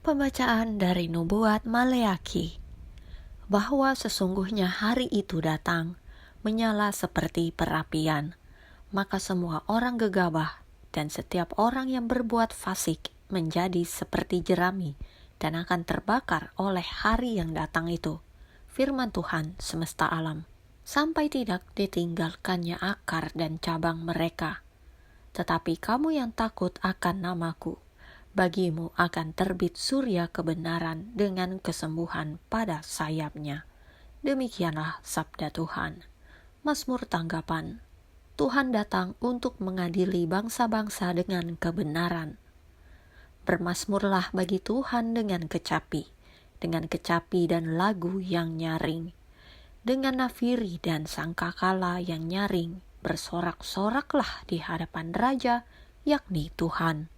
Pembacaan dari Nubuat Maleakhi, bahwa sesungguhnya hari itu datang, menyala seperti perapian, maka semua orang gegabah dan setiap orang yang berbuat fasik menjadi seperti jerami dan akan terbakar oleh hari yang datang itu. Firman Tuhan semesta alam, sampai tidak ditinggalkannya akar dan cabang mereka. Tetapi kamu yang takut akan namaku, bagimu akan terbit surya kebenaran dengan kesembuhan pada sayapnya. Demikianlah sabda Tuhan. Mazmur tanggapan. Tuhan datang untuk mengadili bangsa-bangsa dengan kebenaran. Bermazmurlah bagi Tuhan dengan kecapi dan lagu yang nyaring. Dengan nafiri dan sangkakala yang nyaring, bersorak-soraklah di hadapan Raja, yakni Tuhan.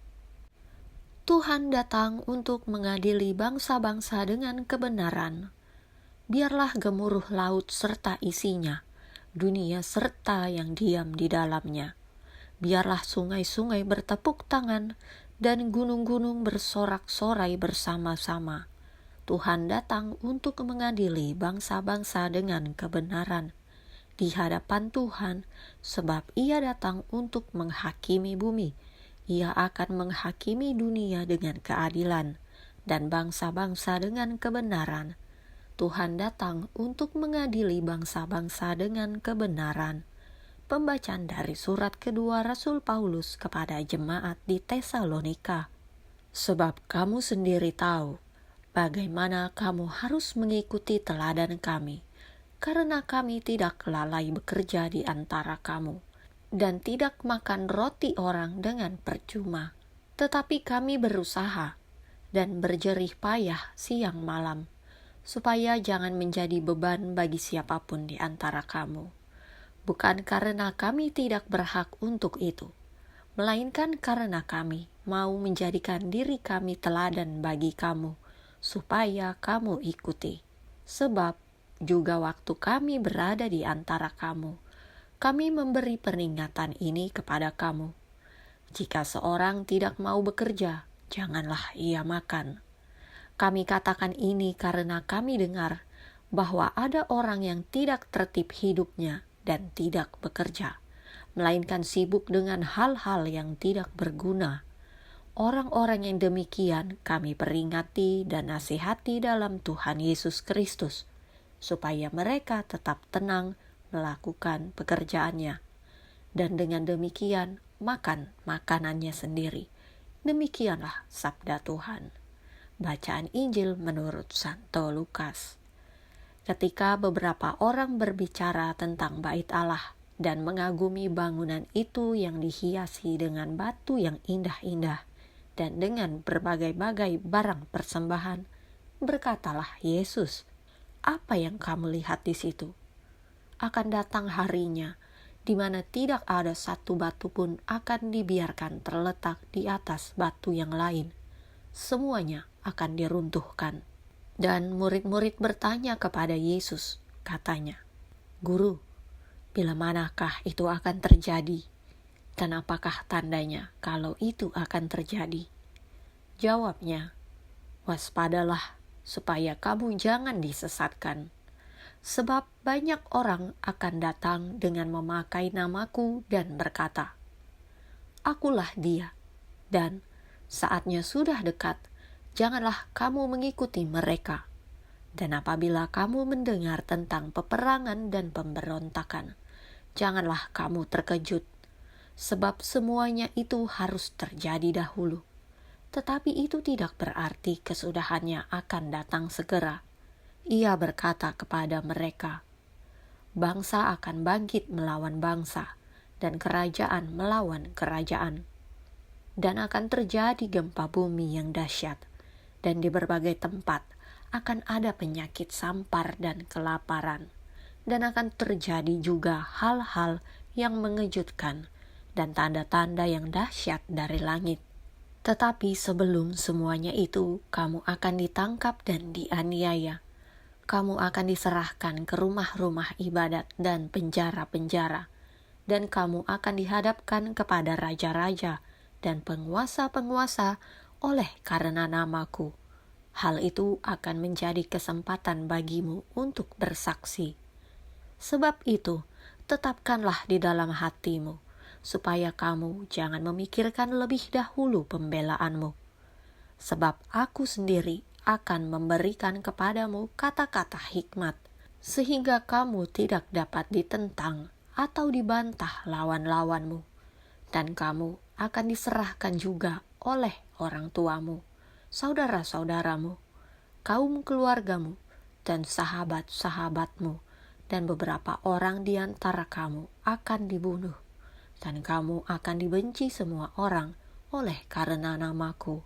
Tuhan datang untuk mengadili bangsa-bangsa dengan kebenaran. Biarlah gemuruh laut serta isinya, dunia serta yang diam di dalamnya. Biarlah sungai-sungai bertepuk tangan dan gunung-gunung bersorak-sorai bersama-sama. Tuhan datang untuk mengadili bangsa-bangsa dengan kebenaran di hadapan Tuhan, sebab Ia datang untuk menghakimi bumi. Ia akan menghakimi dunia dengan keadilan dan bangsa-bangsa dengan kebenaran. Tuhan datang untuk mengadili bangsa-bangsa dengan kebenaran. Pembacaan dari surat kedua Rasul Paulus kepada jemaat di Tesalonika. Sebab kamu sendiri tahu bagaimana kamu harus mengikuti teladan kami, karena kami tidak lalai bekerja di antara kamu dan tidak makan roti orang dengan percuma. Tetapi kami berusaha dan berjerih payah siang malam, supaya jangan menjadi beban bagi siapapun di antara kamu. Bukan karena kami tidak berhak untuk itu, melainkan karena kami mau menjadikan diri kami teladan bagi kamu, supaya kamu ikuti. Sebab juga waktu kami berada di antara kamu, kami memberi peringatan ini kepada kamu. Jika seorang tidak mau bekerja, janganlah ia makan. Kami katakan ini karena kami dengar bahwa ada orang yang tidak tertib hidupnya dan tidak bekerja, melainkan sibuk dengan hal-hal yang tidak berguna. Orang-orang yang demikian kami peringati dan nasihati dalam Tuhan Yesus Kristus, supaya mereka tetap tenang melakukan pekerjaannya, dan dengan demikian makan makanannya sendiri. Demikianlah sabda Tuhan. Bacaan Injil menurut Santo Lukas. Ketika beberapa orang berbicara tentang bait Allah dan mengagumi bangunan itu yang dihiasi dengan batu yang indah-indah dan dengan berbagai-bagai barang persembahan, berkatalah Yesus, "Apa yang kamu lihat di situ? Akan datang harinya, di mana tidak ada satu batu pun akan dibiarkan terletak di atas batu yang lain. Semuanya akan diruntuhkan." Dan murid-murid bertanya kepada Yesus, katanya, "Guru, bila manakah itu akan terjadi? Dan apakah tandanya kalau itu akan terjadi?" Jawabnya, "Waspadalah, supaya kamu jangan disesatkan. Sebab banyak orang akan datang dengan memakai namaku dan berkata, 'Akulah dia,' dan 'Saatnya sudah dekat, janganlah kamu mengikuti mereka.' Dan apabila kamu mendengar tentang peperangan dan pemberontakan, janganlah kamu terkejut, sebab semuanya itu harus terjadi dahulu. Tetapi itu tidak berarti kesudahannya akan datang segera." Ia berkata kepada mereka, "Bangsa akan bangkit melawan bangsa, dan kerajaan melawan kerajaan. Dan akan terjadi gempa bumi yang dahsyat, dan di berbagai tempat akan ada penyakit sampar dan kelaparan. Dan akan terjadi juga hal-hal yang mengejutkan, dan tanda-tanda yang dahsyat dari langit. Tetapi sebelum semuanya itu, kamu akan ditangkap dan dianiaya. Kamu akan diserahkan ke rumah-rumah ibadat dan penjara-penjara, dan kamu akan dihadapkan kepada raja-raja dan penguasa-penguasa oleh karena namaku, hal itu akan menjadi kesempatan bagimu untuk bersaksi. Sebab itu, tetapkanlah di dalam hatimu, supaya kamu jangan memikirkan lebih dahulu pembelaanmu. Sebab aku sendiri akan memberikan kepadamu kata-kata hikmat, sehingga kamu tidak dapat ditentang atau dibantah lawan-lawanmu. Dan kamu akan diserahkan juga oleh orang tuamu, saudara-saudaramu, kaum keluargamu, dan sahabat-sahabatmu, dan beberapa orang di antara kamu akan dibunuh, dan kamu akan dibenci semua orang oleh karena namaku.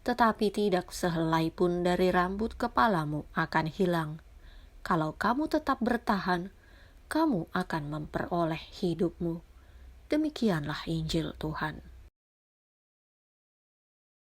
Tetapi tidak sehelai pun dari rambut kepalamu akan hilang. Kalau kamu tetap bertahan, kamu akan memperoleh hidupmu. Demikianlah Injil Tuhan.